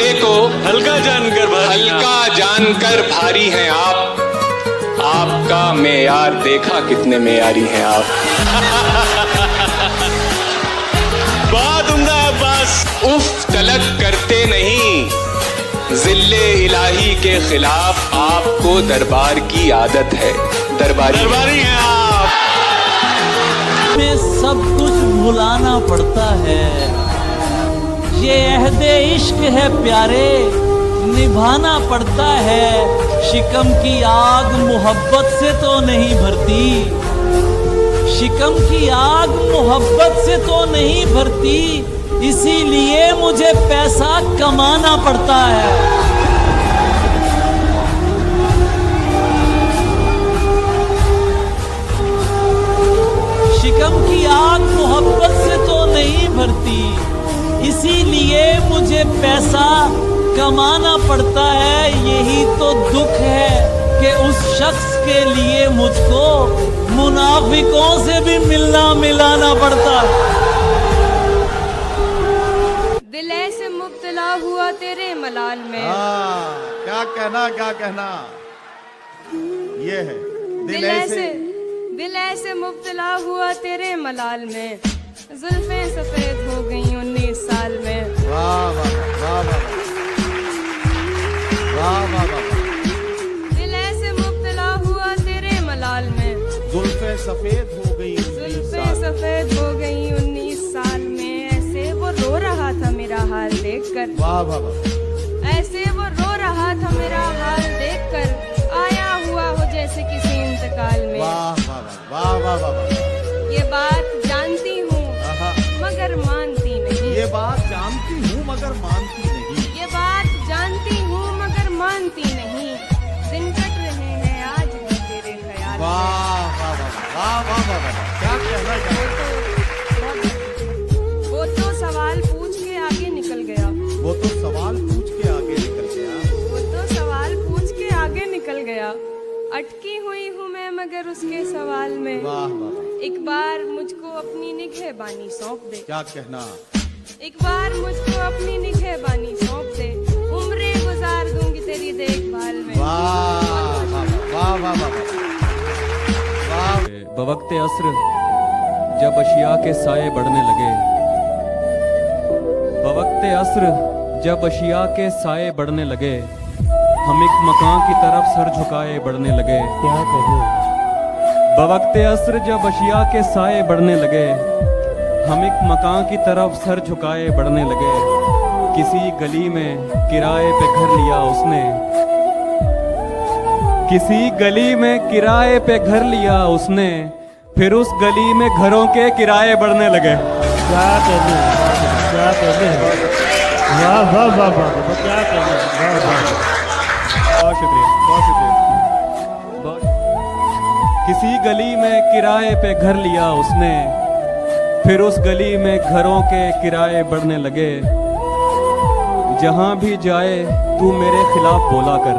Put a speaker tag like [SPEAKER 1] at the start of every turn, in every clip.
[SPEAKER 1] वाले को हल्का जानकर भारी हैं आप। आपका मेयार देखा कितने मेयारी हैं आप।
[SPEAKER 2] बहुत उम्दा अब्बास।
[SPEAKER 1] उफ तलक करते नहीं, जिल्ले इलाही के खिलाफ आपको दरबार की आदत है। दरबारी
[SPEAKER 2] हैं आप।
[SPEAKER 3] में सब कुछ भुलाना पड़ता है, ये अहदे इश्क है प्यारे, निभाना पड़ता है। शिकम की आग मोहब्बत से तो नहीं भरती, शिकम की आग मोहब्बत से तो नहीं भरती, इसीलिए मुझे पैसा कमाना पड़ता है। शिकम की आग मोहब्बत से तो नहीं भरती, इसीलिए मुझे पैसा कमाना पड़ता है। यही तो दुख है कि उस शख्स के लिए मुझको मुनाफिकों से भी मिलना मिलाना पड़ता है।
[SPEAKER 4] दिल ऐसे मुब्तला हुआ तेरे मलाल में।
[SPEAKER 5] क्या कहना ये है
[SPEAKER 4] दिल ऐसे मुब्तला हुआ तेरे मलाल में, जुल्फें सफेद हो गई 19 साल में।
[SPEAKER 5] वाह वाह वाह वाह वाह वाह वाह।
[SPEAKER 4] दिल ऐसे मुब्तला हुआ तेरे मलाल में,
[SPEAKER 5] जुल्फें सफेद हो गई
[SPEAKER 4] 19 साल में। ऐसे वो रो रहा था मेरा हाल देखकर।
[SPEAKER 5] वाह वाह वाह।
[SPEAKER 4] ऐसे वो रो रहा था मेरा हाल देखकर, आया हुआ हो जैसे किसी इंतकाल में।
[SPEAKER 5] वाह वाह वाह वाह वाह।
[SPEAKER 4] ये बात जानती हूँ मगर मानती नहीं।
[SPEAKER 5] ये बात जानती हूँ मगर मानती नहीं।
[SPEAKER 4] ये बात जानती हूँ मगर मानती नहीं। दिन कट रहे हैं आज भी तेरे ख्याल में।
[SPEAKER 5] वाह वाह वाह वाह वाह वाह। क्या कहना
[SPEAKER 4] वो तो सवाल पूछ के आगे निकल गया।
[SPEAKER 5] वो तो सवाल पूछ के आगे निकल गया।
[SPEAKER 4] वो तो सवाल पूछ के आगे निकल गया। अटकी हुई हूँ मैं मगर उसके सवाल में।
[SPEAKER 5] वाह वाह।
[SPEAKER 4] एक बार मुझको अपनी निगहबानी सौंप दे।
[SPEAKER 5] क्या कहना।
[SPEAKER 4] एक बार मुझको अपनी निगहबानी सौंप दे, उम्रें गुजार दूंगी तेरी देखभाल में।
[SPEAKER 5] वाह वाह वाह वाह वाह।
[SPEAKER 6] बवक्ते अस्र जब अशिया के साए बढ़ने लगे, बवक्ते अस्र जब अशिया के साए बढ़ने लगे, हम एक मकान की तरफ सर झुकाए बढ़ने लगे। क्या कहे। बवक्ते अस्र जब अशिया के साए बढ़ने लगे, हम एक मकान की तरफ सर झुकाए बढ़ने लगे। किसी गली में किराए पे घर लिया उसने, किसी गली में किराए पे घर लिया उसने, फिर उस गली में घरों के किराए बढ़ने लगे।
[SPEAKER 7] क्या कहने, क्या कहने। वाह वाह वाह वाह। क्या कहने।
[SPEAKER 6] बहुत शुक्रिया, बहुत शुक्रिया। किसी गली में किराए पे घर लिया उसने, फिर उस गली में घरों के किराए बढ़ने लगे। जहां भी जाए तू मेरे खिलाफ बोला कर,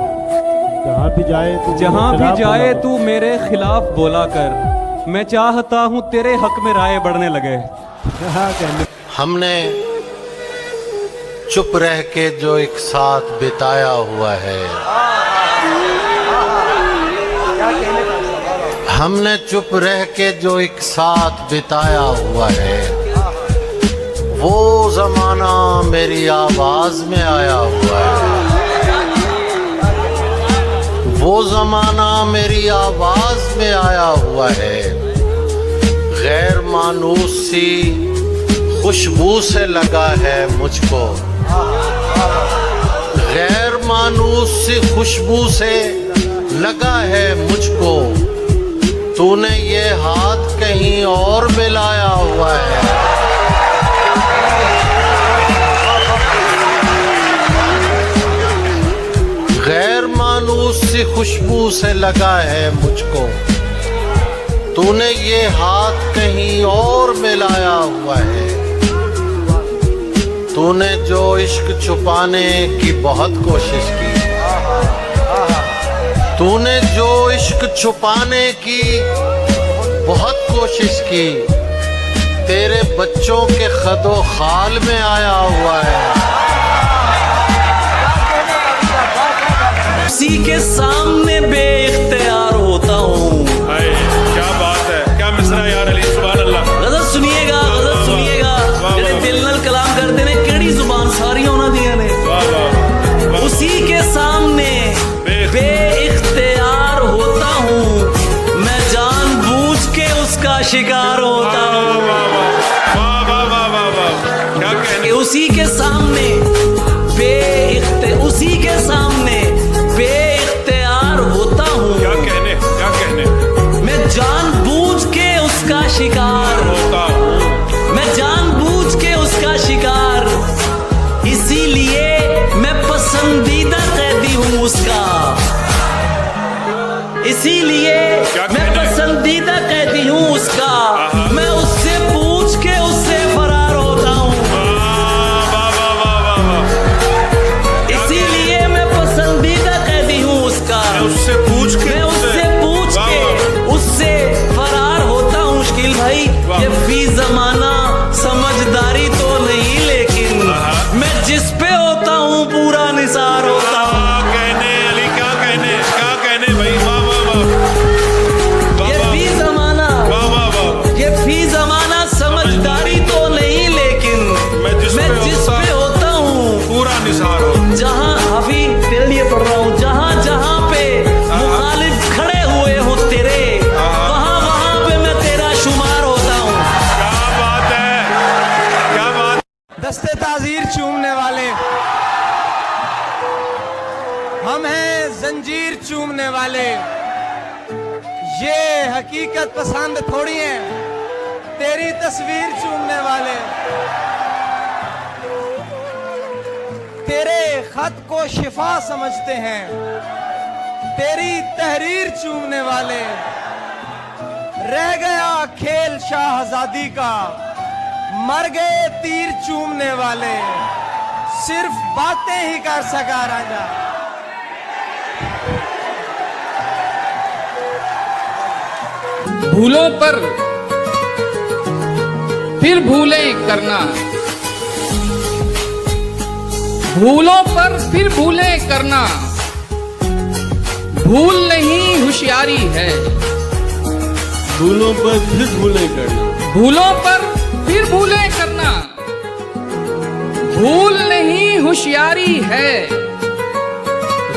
[SPEAKER 7] जहाँ भी जाए
[SPEAKER 6] तू मेरे खिलाफ बोला कर। मैं चाहता हूं तेरे हक में राय बढ़ने लगे।
[SPEAKER 8] हमने चुप रह के जो एक साथ बिताया हुआ है, हमने चुप रह के जो एक साथ बिताया हुआ है, वो जमाना मेरी आवाज में आया हुआ है। वो जमाना मेरी आवाज में आया हुआ है। गैर मानूस सी खुशबू से लगा है मुझको, गैर मानूस सी खुशबू से लगा है मुझको। तूने ये हाथ कहीं और मिलाया हुआ है। गैर मानूस सी खुशबू से लगा है मुझको। तूने ये हाथ कहीं और मिलाया हुआ है। तूने जो इश्क छुपाने की बहुत कोशिश की, तूने जो इश्क छुपाने की बहुत कोशिश की, तेरे बच्चों के खदो खाल में आया हुआ है।
[SPEAKER 3] उसी के सामने बेइख्तियार होता हूँ।
[SPEAKER 2] हाय, क्या बात है, क्या मिसरा यार अली, सुभान अल्लाह।
[SPEAKER 3] गजल सुनिएगा, गजल सुनिएगा, जेड़े दिल नाल कलाम करते ने केड़ी जुबान सारी उन्हां दियां ने।
[SPEAKER 2] वाह वाह वाह।
[SPEAKER 3] उसी के सामने बेइख्तियार होता हूँ, मैं जानबूझ के उसका शिकार होता हूँ।
[SPEAKER 2] वाह वाह वाह वाह वाह वाह, क्या कहने।
[SPEAKER 3] उसी के सामने उसी के सामने बेइख्तियार होता हूँ,
[SPEAKER 2] क्या कहने, क्या कहने।
[SPEAKER 3] मैं जानबूझ के उसका शिकार
[SPEAKER 2] होता हूँ,
[SPEAKER 3] मैं जानबूझ के उसका शिकार, इसीलिए मैं पसंदीदा कैदी हूँ उसका, इसीलिए मैं पसंदीदा कैदी हूँ उसका। मैं उससे पूछ के उससे फरार होता हूँ, इसीलिए मैं पसंदीदा कैदी हूँ उसका।
[SPEAKER 2] उससे पूछ के
[SPEAKER 3] मैं उससे पूछ के उससे फरार होता हूँ। मुश्किल भाई ये फी जमाना समझदारी तो नहीं, लेकिन मैं जिस पे होता हूँ पूरा निसार होता हूँ।
[SPEAKER 2] कहने अली, क्या कहने, क्या कहने भाई। वाह वाह वाह,
[SPEAKER 3] ये फी जमाना,
[SPEAKER 2] वाह वाह वाह।
[SPEAKER 3] ये फी जमाना समझदारी तो नहीं, लेकिन
[SPEAKER 2] मैं जिस पे
[SPEAKER 3] होता हूँ
[SPEAKER 2] पूरा निसार हो।
[SPEAKER 3] जहाँ हाफी तेरे लिए पढ़ रहा हूँ, जहाँ जहाँ पे मुखालिफ खड़े हुए हो तेरे, वहाँ वहाँ पे मैं तेरा शुमार होता हूँ।
[SPEAKER 2] क्या बात है, क्या बात।
[SPEAKER 5] दस्ते ताजीर चूमने वाले हम हैं, जंजीर चूमने वाले। ये हकीकत पसंद थोड़ी है, तेरी तस्वीर चूमने वाले। तेरे खत को शिफा समझते हैं, तेरी तहरीर चूमने वाले। रह गया खेल शाहजादी का, मर गए तीर चूमने वाले। सिर्फ बातें ही कर सका राजा।
[SPEAKER 9] भूलों पर फिर भूलें करना, भूलों पर फिर भूलें करना, भूल नहीं होशियारी है।
[SPEAKER 6] भूलों पर फिर भूलें करना,
[SPEAKER 9] भूलों पर फिर भूलें करना, भूल नहीं होशियारी है।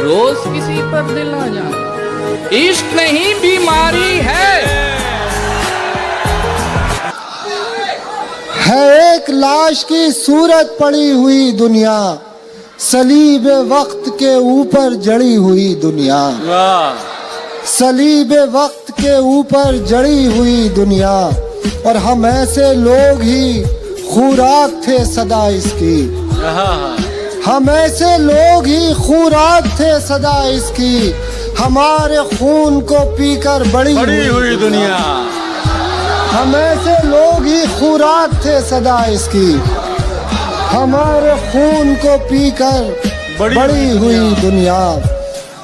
[SPEAKER 9] रोज किसी पर दिल आ जाना, इश्क नहीं बीमारी है।
[SPEAKER 10] एक लाश की सूरत पड़ी हुई दुनिया, सलीब वक्त के ऊपर जड़ी हुई दुनिया। सलीब वक्त के ऊपर जड़ी हुई दुनिया, और हम ऐसे लोग ही खुराक थे सदा इसकी। हम ऐसे लोग ही खुराक थे सदा इसकी, हमारे खून को पीकर बड़ी हुई दुनिया। हम ऐसे लोग ही खुराक थे सदा इसकी, हमारे खून को पीकर बड़ी हुई दुनिया।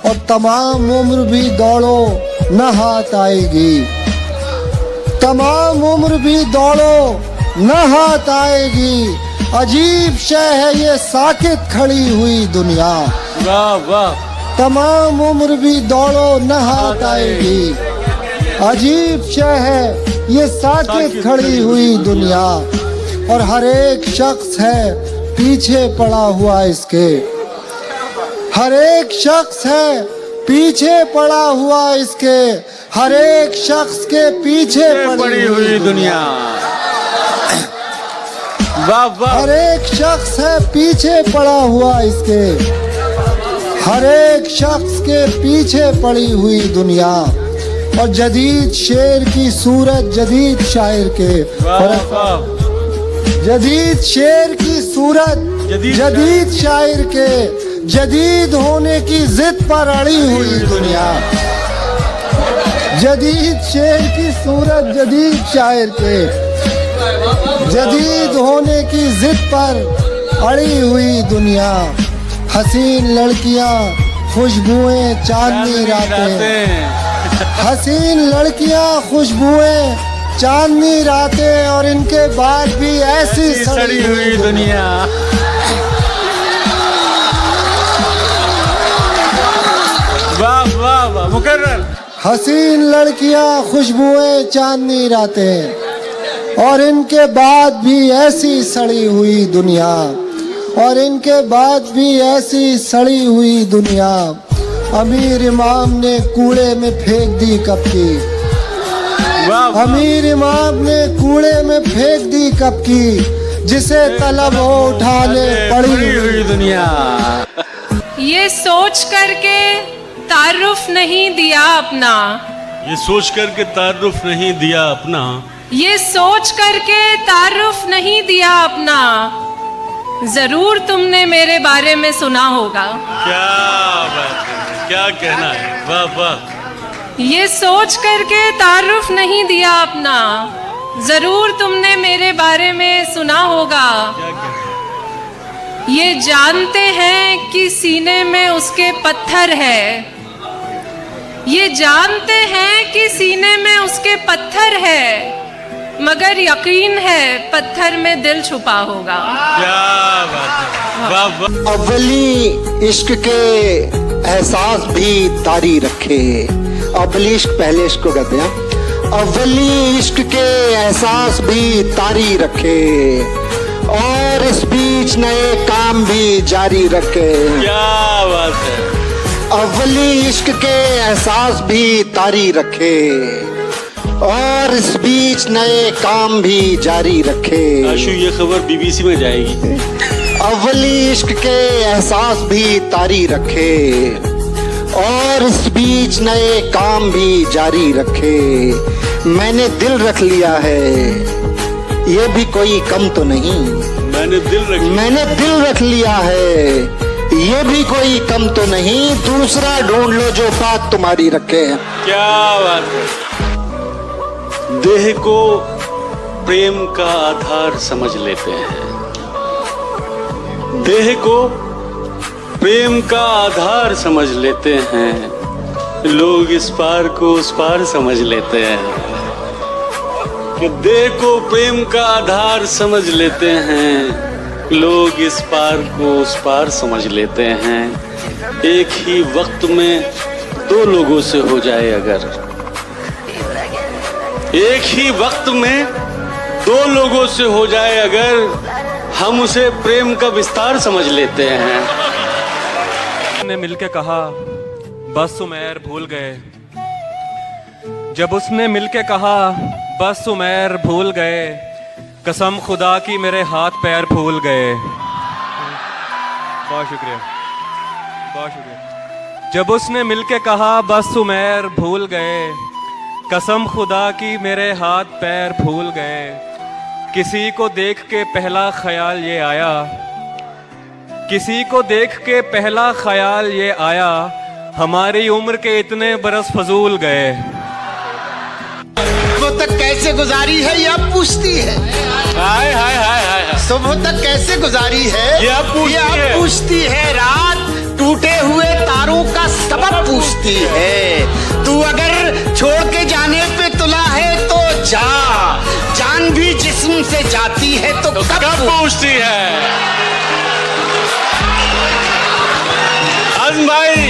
[SPEAKER 10] और तमाम उम्र भी दौड़ो न हाथ आएगी, तमाम उम्र भी दौड़ो न हाथ आएगी। अजीब शय है ये साकित खड़ी हुई दुनिया।
[SPEAKER 6] वाह वाह।
[SPEAKER 10] तमाम उम्र भी दौड़ो न हाथ आएगी, अजीब शय है ये साकित खड़ी हुई दुनिया। और हर एक शख्स है पीछे पड़ा हुआ इसके, हर एक शख्स है पीछे पड़ा हुआ इसके, हर एक शख्स के पीछे पड़ी हुई दुनिया।
[SPEAKER 6] वाह वाह।
[SPEAKER 10] हर एक शख्स है पीछे पड़ा हुआ इसके, हर एक शख्स के पीछे पड़ी हुई दुनिया। और जदीद शेर की सूरत जदीद शायर के, जदीद शेर की सूरत जदीद शायर के, जदीद होने की जिद पर अड़ी हुई दुनिया। जदीद शेर की सूरत जदीद शायर के, जदीद होने की जिद पर अड़ी हुई दुनिया। हसीन लड़कियां खुशबुएं चांदनी रातें, हसीन लड़कियां खुशबुएं चांदनी रातें, और इनके बाद भी ऐसी सड़ी हुई दुनिया।
[SPEAKER 5] वाह मुकर्रर।
[SPEAKER 10] हसीन लड़कियां, खुशबुएं, चांदनी रातें, और इनके बाद भी ऐसी सड़ी हुई दुनिया, और इनके बाद भी ऐसी सड़ी हुई दुनिया। अमीर इमाम ने कूड़े में फेंक दी कब की, अमीर इमाम ने कूड़े में फेंक दी कब की, जिसे तलब हो उठाने पड़ी हुई दुनिया।
[SPEAKER 4] ये सोच करके तारुफ नहीं दिया अपना,
[SPEAKER 2] ये सोच करके तारुफ नहीं दिया अपना,
[SPEAKER 4] ये सोच करके तारुफ नहीं दिया अपना, जरूर तुमने मेरे बारे में सुना होगा।
[SPEAKER 2] क्या बात है, क्या कहना है, वाह वाह।
[SPEAKER 4] ये सोच करके तारुफ नहीं दिया अपना, जरूर तुमने मेरे बारे में सुना होगा। ये जानते हैं कि सीने में उसके पत्थर है, ये जानते हैं कि सीने में उसके पत्थर है, मगर यकीन है पत्थर में दिल छुपा होगा।
[SPEAKER 2] क्या बात है, वाह वाह।
[SPEAKER 10] अव्वली इश्क के एहसास भी तारी रखे। अव्वली इश्क पहले इश्क को कहते हैं। अव्वली इश्क के एहसास भी तारी रखे, और इस बीच नए काम भी जारी रखे।
[SPEAKER 2] क्या बात है।
[SPEAKER 10] अव्वली इश्क के एहसास भी तारी रखे, और इस बीच नए काम भी जारी रखे।
[SPEAKER 2] आशु, ये खबर बीबीसी में जाएगी।
[SPEAKER 10] अव्वली इश्क के एहसास भी तारी रखे, और इस बीच नए काम भी जारी रखे। मैंने दिल रख लिया है, ये भी कोई कम तो नहीं।
[SPEAKER 2] मैंने
[SPEAKER 10] दिल रख लिया है, ये भी कोई कम तो नहीं। दूसरा ढूंढ लो जो बात तुम्हारी रखे।
[SPEAKER 2] क्या बात है। देह को प्रेम का आधार समझ लेते हैं, देह को प्रेम का आधार समझ लेते हैं। लोग इस पार को उस पार समझ लेते हैं, कि देह को प्रेम का आधार समझ लेते हैं। लोग इस पार को उस पार समझ लेते हैं। एक ही वक्त में दो लोगों से हो जाए अगर, एक ही वक्त में दो लोगों से हो जाए अगर, हम उसे प्रेम का विस्तार समझ लेते हैं।
[SPEAKER 6] ने मिलके कहा बस उमैर भूल गए, जब उसने मिलके कहा बस उमैर भूल गए, कसम खुदा की मेरे हाथ पैर फूल गए। बहुत शुक्रिया, बहुत शुक्रिया। जब उसने मिलके कहा बस उमैर भूल गए, कसम खुदा की मेरे हाथ पैर फूल गए। किसी को देख के पहला ख्याल ये आया, किसी को देख के पहला ख्याल ये आया, हमारी उम्र के इतने बरस फजूल गए।
[SPEAKER 8] वो तक कैसे गुजारी है यह पूछती है।
[SPEAKER 2] हाय हाय हाय हाय।
[SPEAKER 8] सुबह तक कैसे गुजारी है
[SPEAKER 2] यह
[SPEAKER 8] पूछती है। रात टूटे हुए तारों का सबब पूछती है। तू अगर छोड़ के जाने पे तुला है तो जा, जान भी जिस्म से जाती है तो कब
[SPEAKER 2] पूछती है। भाई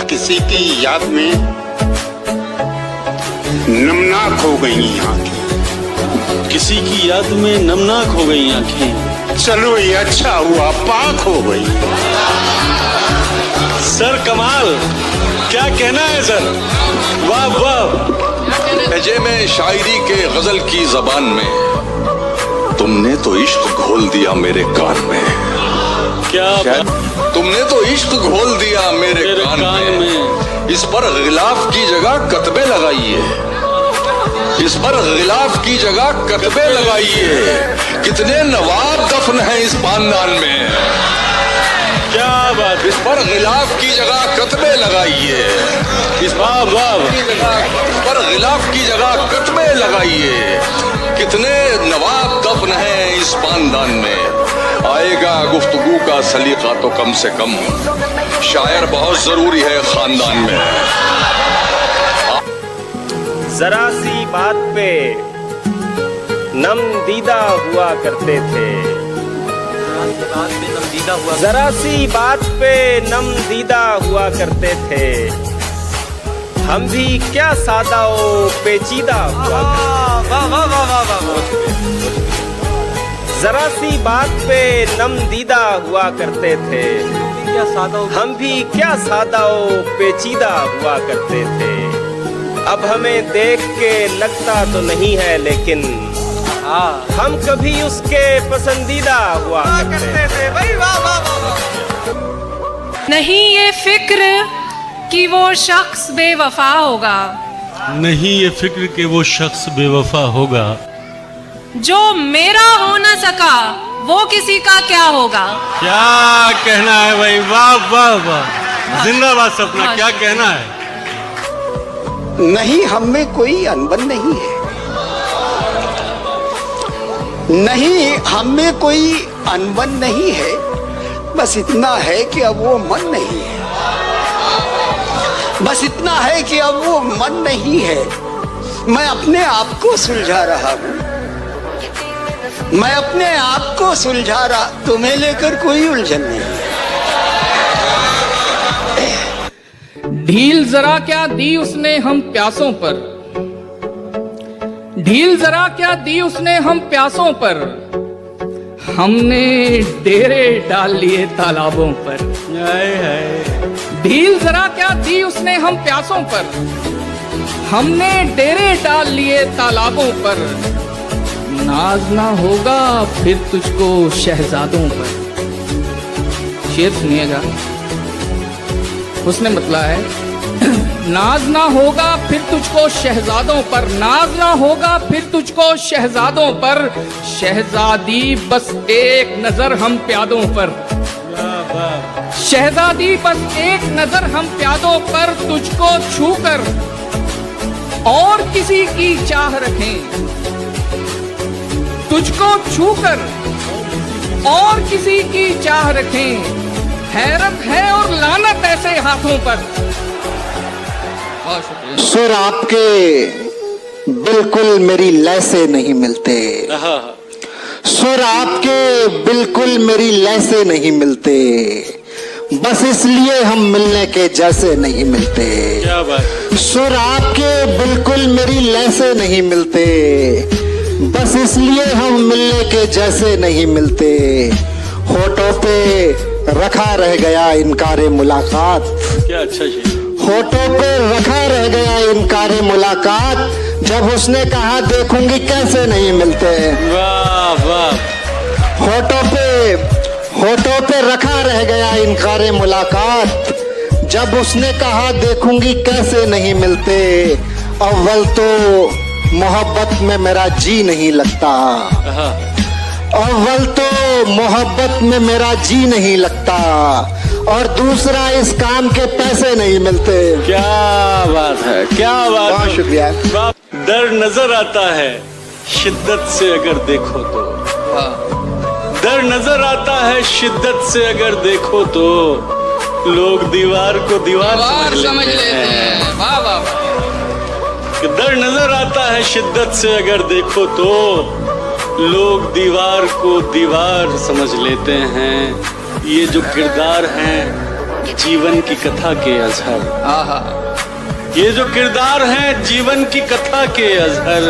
[SPEAKER 11] किसी की याद में नमनाक हो गई आंखें,
[SPEAKER 2] किसी की याद में नमनाक हो गई आंखें।
[SPEAKER 11] चलो ये अच्छा हुआ पाक हो गई।
[SPEAKER 2] सर कमाल, क्या कहना है सर, वाह वाह।
[SPEAKER 12] लहजे में शायरी के गजल की जबान में तुमने तो इश्क घोल दिया मेरे कान में।
[SPEAKER 2] क्या
[SPEAKER 12] तुमने तो इश्क घोल दिया मेरे कान में। इस पर गिलाफ की जगह कतबे लगाइए, इस पर गिलाफ की जगह कतबे लगाइए। कितने नवाब दफन हैं इस खानदान में।
[SPEAKER 2] क्या बात।
[SPEAKER 12] इस पर गिलाफ की जगह कतबे लगाइए, इस पर गिलाफ की जगह कतबे लगाइए। कितने नवाब दफन हैं इस खानदान में। आएगा गुफ्तगू का सलीका तो कम से कम, शायर बहुत जरूरी है खानदान में।
[SPEAKER 13] जरा सी बात पे नम दीदा हुआ करते थे, जरा सी बात पे नम दीदा हुआ करते थे। हम भी क्या सादा ओ पेचीदा हुआ जरा सी बात पे नम दीदा हुआ करते थे। हम भी क्या सादा ओ पेचीदा हुआ करते थे। अब हमें देख के लगता तो नहीं है, लेकिन हम कभी उसके पसंदीदा हुआ करते थे।
[SPEAKER 4] नहीं ये फिक्र कि वो शख्स बेवफा होगा,
[SPEAKER 2] नहीं ये फिक्र कि वो शख्स बेवफा होगा।
[SPEAKER 4] जो मेरा हो न सका वो किसी का क्या होगा।
[SPEAKER 2] क्या कहना है भाई, वाह वाह वाह, जिंदाबाद सपना, क्या कहना है।
[SPEAKER 8] नहीं, हम में कोई अनबन नहीं है, नहीं हम में कोई अनबन नहीं है, बस इतना है कि अब वो मन नहीं है, बस इतना है कि अब वो मन नहीं है। मैं अपने आप को सुलझा रहा हूं, मैं अपने आप को सुलझा रहा, तुम्हें लेकर कोई उलझन नहीं।
[SPEAKER 9] ढील जरा क्या दी उसने हम प्यासों पर, ढील जरा क्या दी उसने हम प्यासों पर, हमने डेरे डाल लिए तालाबों पर। ढील जरा क्या दी उसने हम प्यासों पर, हमने डेरे डाल लिए तालाबों पर। नाज ना होगा फिर तुझको शहजादों पर। शेर सुनिएगा, उसने मतला है नाज ना होगा फिर तुझको शहजादों पर, नाज ना होगा फिर तुझको शहजादों पर। शहजादी बस एक नजर हम प्यादों पर, शहजादी बस एक नजर हम प्यादों पर। तुझको छूकर और किसी की चाह रखें, तुझको छूकर और किसी की चाह रखें। हैरत है और लानत ऐसे हाथों पर।
[SPEAKER 10] सुर आपके बिल्कुल मेरी लय से नहीं मिलते, सुर आपके बिल्कुल मेरी लय से नहीं मिलते, बस इसलिए हम मिलने के जैसे नहीं मिलते।
[SPEAKER 2] क्या बात।
[SPEAKER 10] सुर आपके बिल्कुल मेरी लय से नहीं मिलते, बस इसलिए हम मिलने के जैसे नहीं मिलते। होठों पे रखा रह गया इनकारे मुलाकात,
[SPEAKER 2] क्या अच्छा शेर।
[SPEAKER 10] होठों पे रखा रह गया इनकारे मुलाकात, जब उसने कहा देखूंगी कैसे नहीं मिलते।
[SPEAKER 2] वाह वाह।
[SPEAKER 10] होठों पे रखा रह गया इनकारे मुलाकात, जब उसने कहा देखूंगी कैसे नहीं मिलते। अव्वल तो मोहब्बत में मेरा जी नहीं लगता, अव्वल तो मोहब्बत में मेरा जी नहीं लगता, और दूसरा इस काम के पैसे नहीं मिलते।
[SPEAKER 2] क्या बात है, क्या बात है।
[SPEAKER 10] बहुत शुक्रिया।
[SPEAKER 2] डर नजर आता है शिद्दत से अगर देखो तो, डर नजर आता है शिद्दत से अगर देखो तो, लोग दीवार को दीवार समझ लेते हैं।
[SPEAKER 9] वाह वाह।
[SPEAKER 2] डर नजर आता है शिद्दत से अगर देखो तो, लोग दीवार को दीवार समझ लेते हैं। ये जो किरदार हैं जीवन की कथा के अजहर, ये जो किरदार हैं जीवन की कथा के अजहर,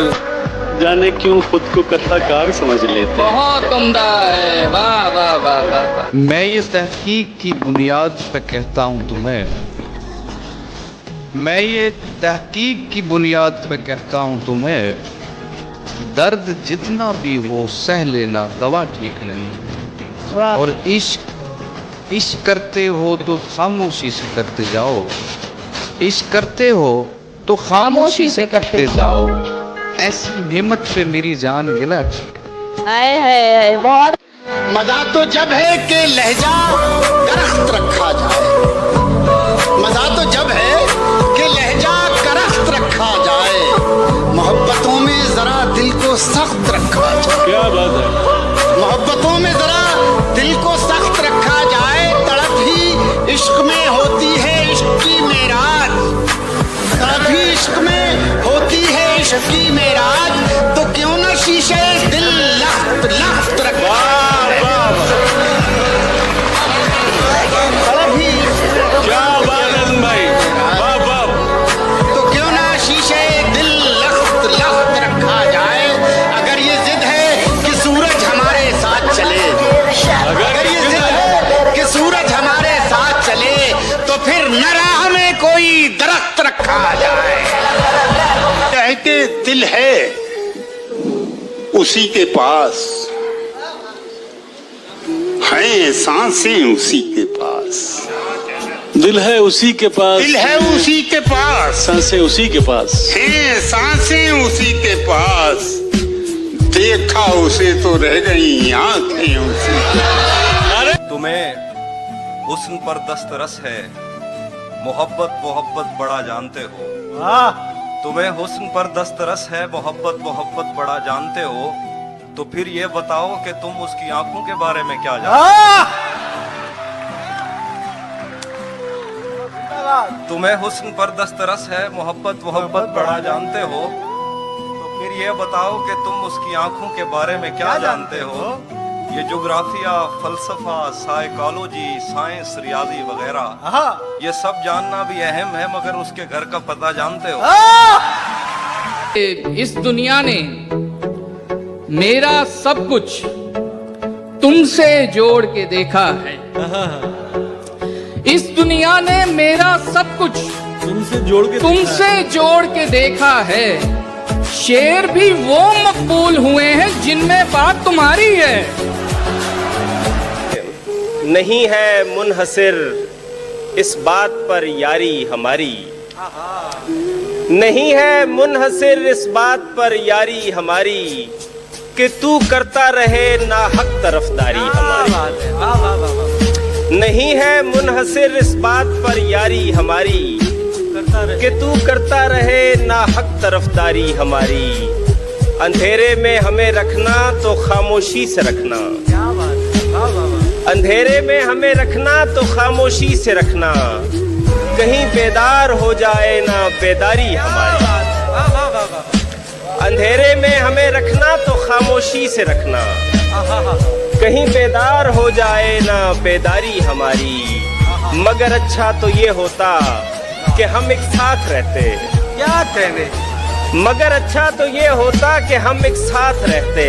[SPEAKER 2] जाने क्यों खुद को कथाकार समझ लेते हैं।
[SPEAKER 9] बहुत उम्दा है। वाह वाह वाह वाह।
[SPEAKER 5] मैं ये तहकीक की बुनियाद पे कहता हूँ तुम्हें, मैं ये तहकीक की बुनियाद पे कहता हूँ तुम्हें, दर्द जितना भी हो सह लेना दवा ठीक नहीं। और इश्क करते हो तो खामोशी से करते जाओ, इश्क करते हो तो खामोशी से करते जाओ। ऐसी हिम्मत पे मेरी जान गिला।
[SPEAKER 8] है बहुत मजा तो जब है कि लहजा करख्त रखा जाए, मजा तो जब है कि लहजा करख्त रखा जाए, मोहब्बतों में जरा दिल को सख्त रखा जाए।
[SPEAKER 2] क्या बात है।
[SPEAKER 8] मोहब्बतों में जरा दिल को सख्त रखा जाए। तड़प ही इश्क में होती है इश्क की मेराज, तड़प ही इश्क में होती है इश्क की मेराज, तो क्यों न शीशे दिल लख्त लख्त रखा।
[SPEAKER 2] क्या बात है भाई, वाह वाह।
[SPEAKER 11] दिल है उसी के पास, हैं सांसें उसी के पास।
[SPEAKER 2] दिल है उसी के पास,
[SPEAKER 11] दिल है उसी के पास,
[SPEAKER 2] सांसें उसी के पास,
[SPEAKER 11] हैं सांसें उसी के पास। देखा उसे तो रह गई आंखें उसी के।
[SPEAKER 12] तुम्हें हुस्न पर दस्तरस है, मोहब्बत मोहब्बत बड़ा जानते हो। तुम्हें हुस्न पर दस्तरस है, मोहब्बत मोहब्बत बड़ा जानते हो। तो फिर ये बताओ कि तुम उसकी आंखों के बारे में क्या जानते हो। तुम्हें हुस्न पर दस्तरस है, मोहब्बत मोहब्बत बड़ा जानते हो। तो फिर ये बताओ कि तुम उसकी आंखों के बारे में क्या जानते हो। ये जोग्राफिया, फलसफा, साइकोलॉजी, साइंस, रियाजी वगैरह ये सब जानना भी अहम है, मगर उसके घर का पता जानते हो।
[SPEAKER 9] इस दुनिया ने मेरा सब कुछ तुमसे जोड़ के देखा है। इस दुनिया ने मेरा सब कुछ तुमसे जोड़ के देखा है। शेर भी वो मकबूल हुए हैं जिनमें बात तुम्हारी है।
[SPEAKER 13] नहीं है मुनहसिर इस बात पर यारी हमारी, नहीं है मुनहसिर इस बात पर यारी हमारी, कि तू करता रहे नाहक तरफदारी हमारी। नहीं है मुनहसिर इस बात पर यारी हमारी, कि तू करता रहे नाहक तरफदारी हमारी। अंधेरे में हमें रखना तो खामोशी से रखना, अंधेरे में हमें रखना तो खामोशी से रखना, कहीं बेदार हो जाए ना बेदारी हमारी। अंधेरे में हमें रखना तो खामोशी से रखना, कहीं बेदार हो जाए ना बेदारी हमारी। मगर अच्छा तो ये होता कि हम एक साथ रहते। क्या कहने? मगर अच्छा तो ये होता कि हम एक साथ रहते,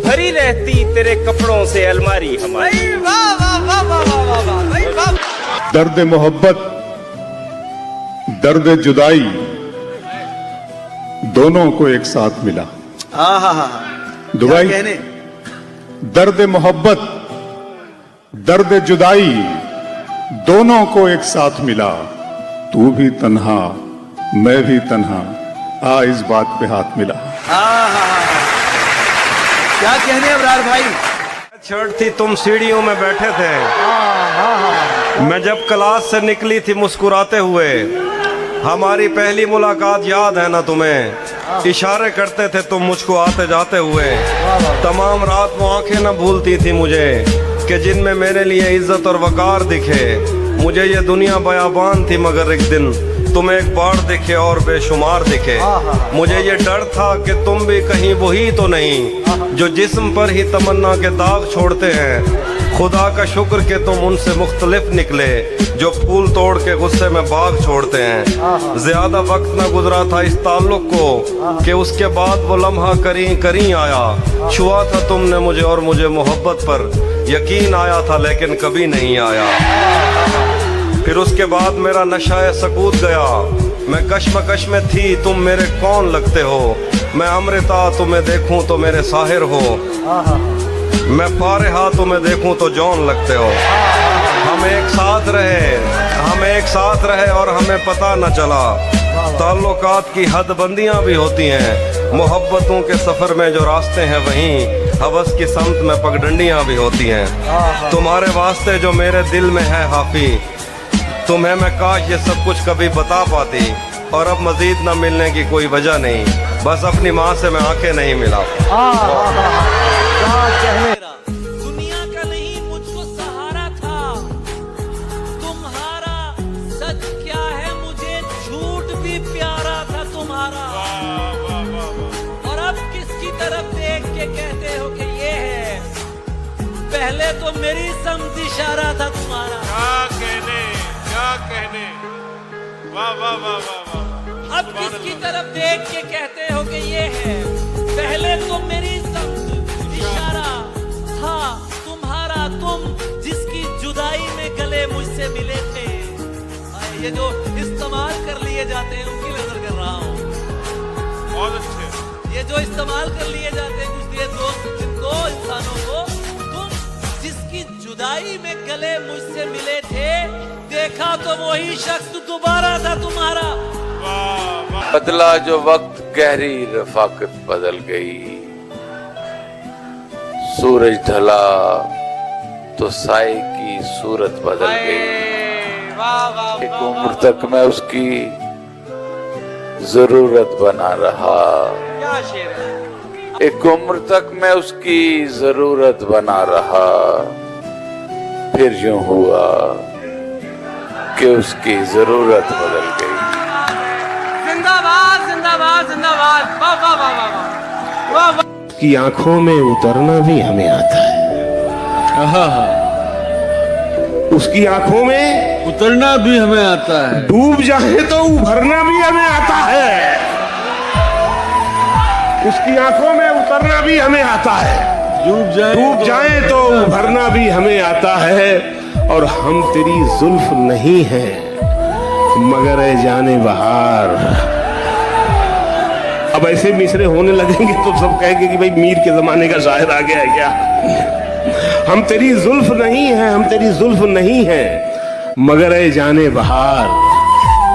[SPEAKER 13] भरी रहती तेरे कपड़ों से अलमारी हमारी।
[SPEAKER 11] दर्द मोहब्बत, दर्द जुदाई दोनों को एक साथ मिला। दुबई दर्द मोहब्बत, दर्द जुदाई दोनों को एक साथ मिला। तू भी तन्हा मैं भी तन्हा, आ इस बात पे हाथ मिला।
[SPEAKER 8] क्या कहने अबरार भाई?
[SPEAKER 12] छड़ थी, तुम सीढ़ियों में बैठे थे। मैं जब क्लास से निकली थी मुस्कुराते हुए। हमारी पहली मुलाकात याद है ना तुम्हें? इशारे करते थे तुम मुझको आते जाते हुए। तमाम रात वो आंखें न भूलती थी मुझे, कि जिनमें मेरे लिए इज्जत और वकार दिखे। मुझे ये दुनिया बयाबान थी, मगर एक दिन तुम एक बार दिखे और बेशुमार दिखे। मुझे ये डर था कि तुम भी कहीं वही तो नहीं जो जिस्म पर ही तमन्ना के दाग छोड़ते हैं। खुदा का शुक्र कि तुम उनसे मुख्तलिफ निकले, जो फूल तोड़ के गुस्से में बाग छोड़ते हैं। ज्यादा वक्त न गुजरा था इस ताल्लुक को, कि उसके बाद वो लम्हा करीं आया। छुआ था तुमने मुझे और मुझे मोहब्बत पर यकीन आया था, लेकिन कभी नहीं आया। फिर उसके बाद मेरा नशाए सकूत गया। मैं कश्मकश में थी, तुम मेरे कौन लगते हो। मैं अमृता तुम्हें देखूं तो मेरे साहिर हो, मैं फारिहा तुम्हें देखूं तो जौन लगते हो। हम एक साथ रहे और हमें पता न चला। ताल्लुकात की हदबंदियां भी होती हैं, मोहब्बतों के सफर में जो रास्ते हैं वहीं हवस की समत में पगडंडियां भी होती हैं। तुम्हारे वास्ते जो मेरे दिल में है हाफी, तुम्हें मैं काश ये सब कुछ कभी बता पाती। और अब मजीद न मिलने की कोई वजह नहीं, बस अपनी माँ से मैं आंखें नहीं मिला।
[SPEAKER 3] दुनिया का नहीं मुझको सहारा था तुम्हारा। सच क्या है मुझे झूठ भी प्यारा था तुम्हारा। और अब किसकी तरफ देख के कहते हो कि ये है, पहले तो मेरी समझ इशारा था तुम्हारा।
[SPEAKER 14] क्या कहने, वाह वाह वाह वाह वाह।
[SPEAKER 3] अब किसकी तरफ देख के कहते हो कि ये है, पहले तो मेरी समझ इशारा था तुम्हारा। तुम जिसकी जुदाई में गले मुझसे मिले थे। ये जो इस्तेमाल कर लिए जाते हैं उनकी नजर कर रहा हूँ।
[SPEAKER 14] बहुत अच्छा।
[SPEAKER 3] जो इस्तेमाल कर लिए जाते हैं कुछ दिए दोस्त जिनको इंसानों को, तुम जिसकी जुदाई में गले मुझसे मिले थे, देखा तो वही शख्स दोबारा था तुम्हारा।
[SPEAKER 15] बदला जो वक्त गहरी रफाकत बदल गई, सूरज ढला तो साए की सूरत बदल गई। एक उम्र तक मैं उसकी जरूरत बना रहा, एक उम्र तक मैं उसकी जरूरत बना रहा, फिर यूं हुआ कि उसकी जरूरत बदल गई।
[SPEAKER 3] जिंदाबाद जिंदाबाद जिंदाबाद, वाह वाह वाह वाह वाह वाह।
[SPEAKER 8] की आंखों में उतरना भी हमें आता है, उसकी आंखों में
[SPEAKER 2] उतरना भी हमें आता है,
[SPEAKER 8] डूब जाए तो उभरना भी हमें आता है, उसकी आंखों में उतरना भी हमें आता है, डूब जाए तो उभरना भी हमें आता है। और हम तेरी जुल्फ नहीं हैं मगर ए जाने बहार। अब ऐसे मिसरे होने लगेंगे तो सब कहेंगे कि भाई मीर के जमाने का शायर आ गया है क्या। हम तेरी जुल्फ नहीं है, हम तेरी जुल्फ नहीं है मगर ए जाने बहार,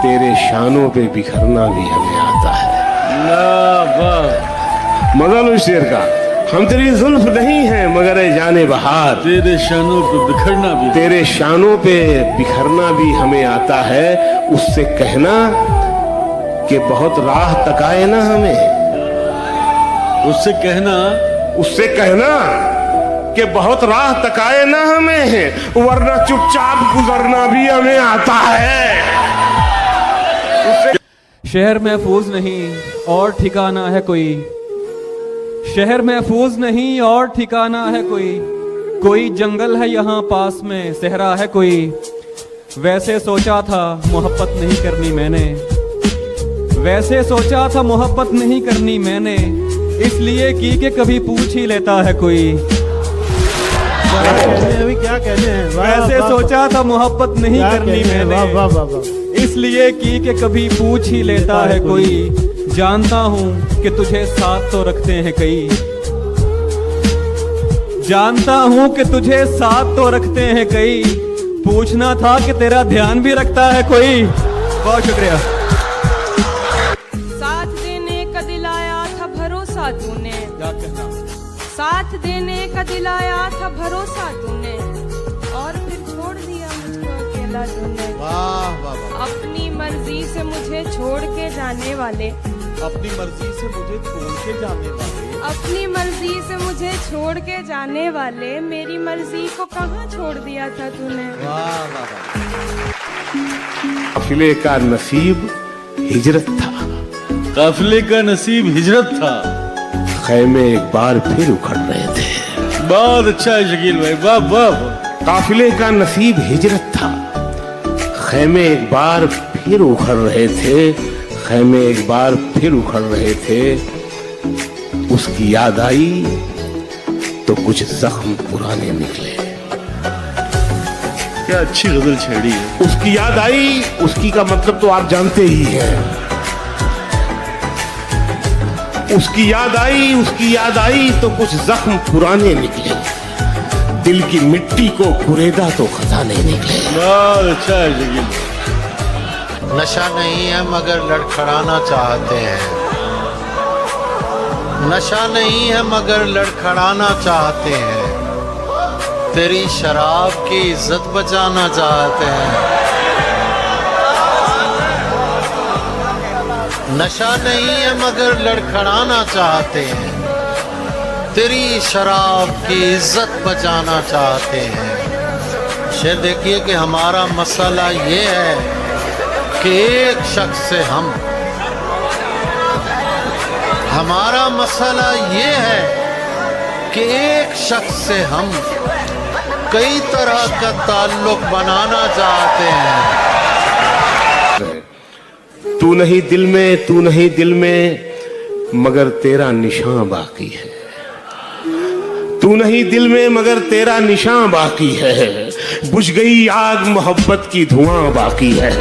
[SPEAKER 8] तेरे शानों पे बिखरना भी हमें आता है। मजा लो शेर का। हम तेरी जुल्फ नहीं है मगर ए जाने बहार,
[SPEAKER 2] तेरे शानों पे बिखरना भी,
[SPEAKER 8] तेरे शानों पे बिखरना भी हमें आता है। उससे कहना कि बहुत राह तकाए ना हमें,
[SPEAKER 2] उससे कहना
[SPEAKER 8] कि बहुत राह तकाए ना हमें, वरना चुपचाप गुजरना भी हमें आता है।
[SPEAKER 6] शहर महफूज नहीं और ठिकाना है कोई, शहर महफूज नहीं और ठिकाना है कोई जंगल है यहाँ पास में, सहरा है कोई। वैसे सोचा था मोहब्बत नहीं करनी मैंने, वैसे सोचा था मोहब्बत नहीं करनी मैंने, इसलिए की कि कभी पूछ ही लेता है कोई।
[SPEAKER 7] अभी क्या कहते हैं,
[SPEAKER 6] वैसे सोचा था मोहब्बत नहीं करनी मैंने, इसलिए की कि कभी पूछ ही लेता है कोई। जानता हूँ कि तुझे साथ तो रखते हैं कई, जानता हूँ कि तुझे साथ तो रखते हैं कई, पूछना था कि तेरा ध्यान भी रखता है कोई। बहुत शुक्रिया।
[SPEAKER 4] साथ देने का दिलाया था भरोसा तूने,
[SPEAKER 6] क्या कहना,
[SPEAKER 4] साथ देने का दिलाया था भरोसा तूने, और फिर छोड़ दिया मुझको अकेला तूने।
[SPEAKER 7] वाह वाह वाह।
[SPEAKER 4] अपनी मर्जी से मुझे छोड़ के जाने वाले,
[SPEAKER 7] अपनी मर्जी से मुझे छोड़ के जाने वाले,
[SPEAKER 4] अपनी मर्जी से मुझे छोड़ के जाने वाले, मेरी मर्जी को कहाँ छोड़ दिया था तूने।
[SPEAKER 7] वाह वाह वाह।
[SPEAKER 8] काफिले का नसीब हिजरत था,
[SPEAKER 2] काफिले का नसीब हिजरत था,
[SPEAKER 8] खैमे एक बार फिर उखड़ रहे थे।
[SPEAKER 2] बहुत अच्छा है शकील भाई, वाह वाह।
[SPEAKER 8] काफिले का नसीब हिजरत था, खैमे एक बार फिर उखड़ रहे थे, खैमे एक बार फिर उखड़ रहे थे। उसकी याद आई तो कुछ जख्म पुराने निकले।
[SPEAKER 2] क्या अच्छी गजल छेड़ी है।
[SPEAKER 8] उसकी याद आई, उसकी का मतलब तो आप जानते ही हैं। उसकी याद आई, उसकी याद आई तो कुछ जख्म पुराने निकले, दिल की मिट्टी को कुरेदा तो खजाने निकले।
[SPEAKER 2] बहुत अच्छा है शकील।
[SPEAKER 16] नशा नहीं है मगर लड़खड़ाना चाहते हैं, नशा नहीं है मगर लड़खड़ाना चाहते हैं, तेरी शराब की इज्जत बचाना चाहते हैं। नशा नहीं है मगर लड़खड़ाना चाहते हैं, तेरी शराब की इज्जत बचाना चाहते हैं। शेर देखिए कि हमारा मसला ये है कि एक शख्स से हमारा मसला ये है कि एक शख्स से हम कई तरह का ताल्लुक बनाना चाहते हैं।
[SPEAKER 8] तू नहीं दिल में, तू नहीं दिल में मगर तेरा निशान बाकी है, तू नहीं दिल में मगर तेरा निशान बाकी है। बुझ गई आग मोहब्बत की धुआं बाकी है,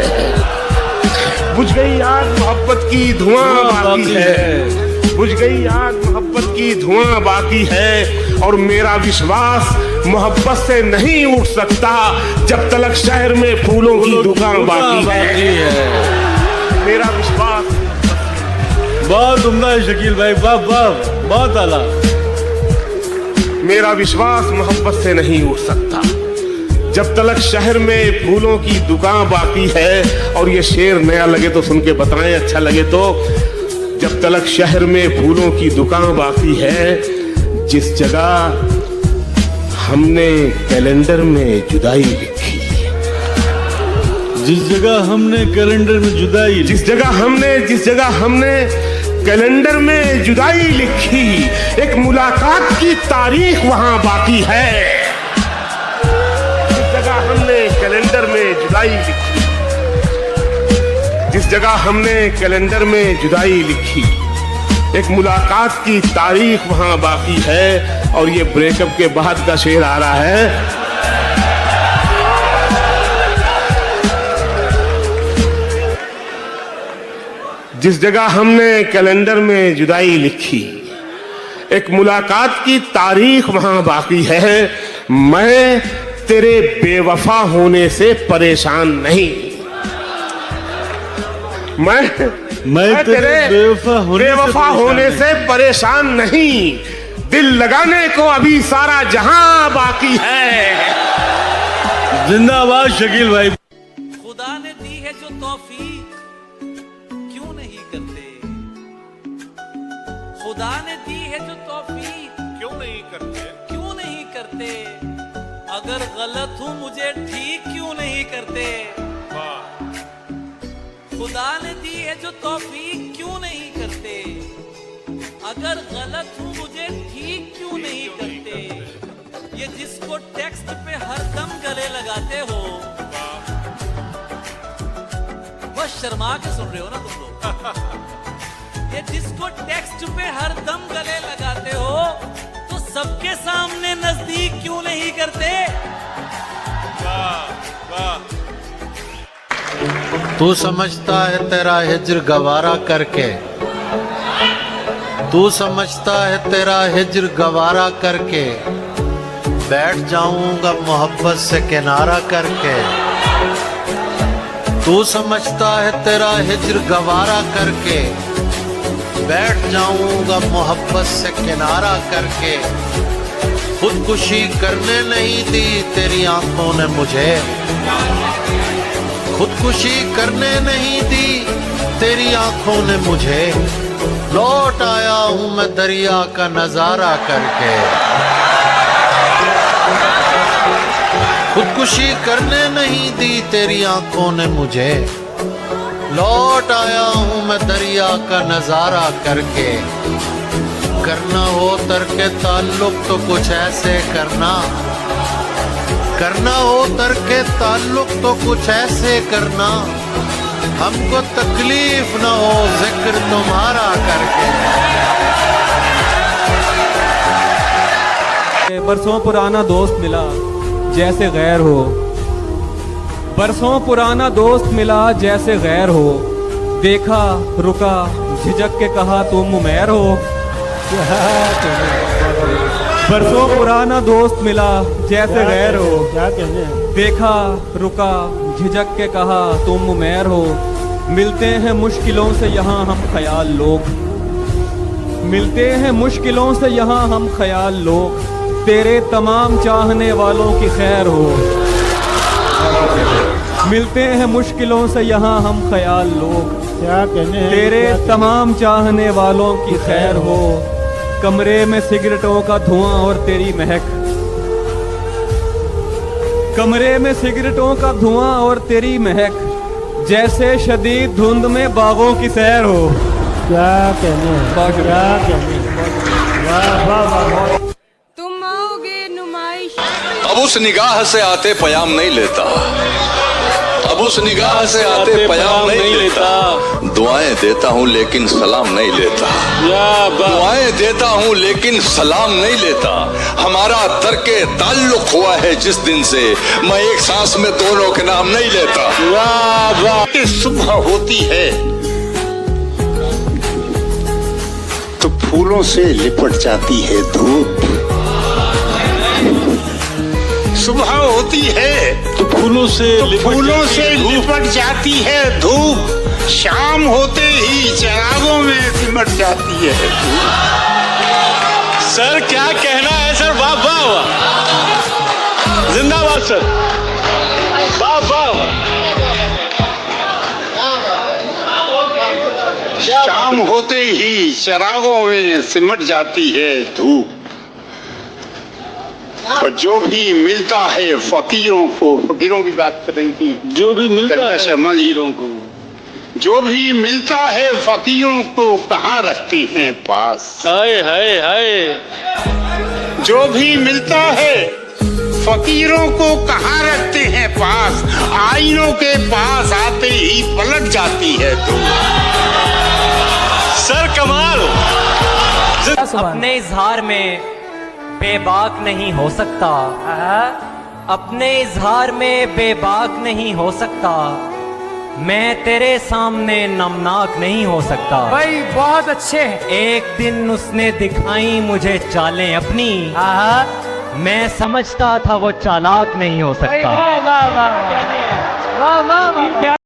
[SPEAKER 8] बुझ गई आग मोहब्बत की धुआं बाकी है।
[SPEAKER 14] बुझ गई आग मोहब्बत की धुआं बाकी है और मेरा विश्वास मोहब्बत से नहीं उठ सकता जब तक शहर में फूलों की दुकान बाकी है। मेरा विश्वास।
[SPEAKER 2] बहुत उम्दा है शकील भाई, वाह वाह, बहुत आला।
[SPEAKER 14] मेरा विश्वास मोहब्बत से नहीं उठ सकता जब तक शहर में फूलों की दुकान बाकी है। और ये शेर नया लगे तो सुन के बताएं, अच्छा लगे तो। जब तक शहर में फूलों की दुकान बाकी है, जिस जगह हमने कैलेंडर में जुदाई लिखी,
[SPEAKER 2] जिस जगह हमने कैलेंडर में जुदाई,
[SPEAKER 14] जिस जगह हमने कैलेंडर में जुदाई लिखी, एक मुलाकात की तारीख वहां बाकी है। जिस जगह हमने कैलेंडर में जुदाई लिखी, जिस जगह हमने कैलेंडर में जुदाई लिखी, एक मुलाकात की तारीख वहां बाकी है। और ये ब्रेकअप के बाद का शेर आ रहा है। जिस जगह हमने कैलेंडर में जुदाई लिखी, एक मुलाकात की तारीख वहां बाकी है। मैं तेरे बेवफा होने से परेशान नहीं, मैं तेरे बेवफा होने से परेशान नहीं। दिल लगाने को अभी सारा जहां बाकी है।
[SPEAKER 2] जिंदाबाद शकील भाई।
[SPEAKER 3] खुदा ने दी है जो तौफीक क्यों नहीं करते, खुदा ने दी है जो तौफीक
[SPEAKER 14] क्यों नहीं
[SPEAKER 3] करते। अगर गलत हूं मुझे ठीक क्यों नहीं करते। खुदा ने दी है जो तौफीक क्यों नहीं करते। अगर गलत हूं मुझे ठीक क्यों नहीं करते। ये जिसको टेक्स्ट पे हरदम गले लगाते हो, बस शर्मा के सुन रहे हो ना तुम लोग। ये जिसको टेक्स्ट पे हरदम गले लगाते हो, तो सबके सामने नजदीक क्यों नहीं करते।
[SPEAKER 16] तू समझता है तेरा हिज्र गवारा करके, तू समझता है तेरा हिज्र गवारा करके बैठ जाऊंगा मोहब्बत से किनारा करके। तू समझता है तेरा हिज्र गवारा करके बैठ जाऊंगा मोहब्बत से किनारा करके। खुदकुशी करने नहीं दी तेरी आंखों ने मुझे, खुदकुशी करने नहीं दी तेरी आंखों ने मुझे। लौट आया हूं मैं दरिया का नजारा करके। खुदकुशी करने नहीं दी तेरी आंखों ने मुझे। लौट आया हूं मैं दरिया का नजारा करके। करना हो तरके ताल्लुक तो कुछ ऐसे करना, करना हो तरके ताल्लुक तो कुछ ऐसे करना, हमको तकलीफ ना हो जिक्र तुम्हारा करके।
[SPEAKER 6] बरसों पुराना दोस्त मिला जैसे गैर हो, बरसों पुराना दोस्त मिला जैसे गैर हो। देखा रुका झिझक के कहा तुम उमैर हो। बरसों पुराना दोस्त मिला जैसे गैर हो,
[SPEAKER 7] क्या कहने।
[SPEAKER 6] देखा रुका झिझक के कहा तुम उमैर हो। मिलते हैं मुश्किलों से यहाँ हम ख्याल लोग, मिलते हैं मुश्किलों से यहाँ हम ख्याल लोग। तेरे तमाम चाहने वालों की खैर हो। मिलते हैं मुश्किलों से यहाँ हम ख्याल लोग,
[SPEAKER 7] क्या कहने।
[SPEAKER 6] तेरे तमाम चाहने वालों की खैर हो। कमरे में सिगरेटों का धुआं और तेरी महक, कमरे में सिगरेटों का धुआं और तेरी महक। जैसे शदीद धुंध में बागों की सैर हो।
[SPEAKER 7] क्या कहने, क्या कहने। वाह वाह वाह।
[SPEAKER 4] तुम आओगे नुमाइश।
[SPEAKER 12] अब उस निगाह से आते पयाम नहीं लेता, अब उस निगाह से आते पयाम नहीं लेता। दुआएं देता हूँ लेकिन सलाम नहीं लेता, दुआएं देता हूँ लेकिन सलाम नहीं लेता। हमारा तर्के ताल्लुक हुआ है जिस दिन से, मैं एक सांस में दोनों के नाम नहीं लेता।
[SPEAKER 8] वाह वाह। सुबह होती है तो फूलों से लिपट जाती है धूप। सुबह होती है
[SPEAKER 2] तो फूलों से
[SPEAKER 8] लिपट जाती है धूप। शाम होते ही चिरागों में सिमट जाती है धूप।
[SPEAKER 2] सर क्या कहना है सर, वाह वाह, जिंदाबाद सर, वाह वाह।
[SPEAKER 8] शाम होते ही चिरागों में सिमट जाती है धूप। और जो भी मिलता है फकीरों को, फकीरों की बात करेंगे,
[SPEAKER 2] जो भी मिलता है फकीरों को,
[SPEAKER 8] जो भी मिलता है फकीरों को कहाँ रखते हैं पास।
[SPEAKER 2] हाय हाय हाय।
[SPEAKER 8] जो भी मिलता है फकीरों को कहाँ रखते हैं पास। आईनों के पास आते ही पलट जाती है धूप।
[SPEAKER 2] सर कमाल।
[SPEAKER 17] अपने इजहार में बेबाक नहीं हो सकता, अपने इजहार में बेबाक नहीं हो सकता, मैं तेरे सामने नमनाक नहीं हो सकता।
[SPEAKER 9] भाई बहुत अच्छे हैं।
[SPEAKER 17] एक दिन उसने दिखाई मुझे चालें अपनी, मैं समझता था वो चालाक नहीं हो सकता।
[SPEAKER 9] वाह वाह वाह वाह वाह वाह।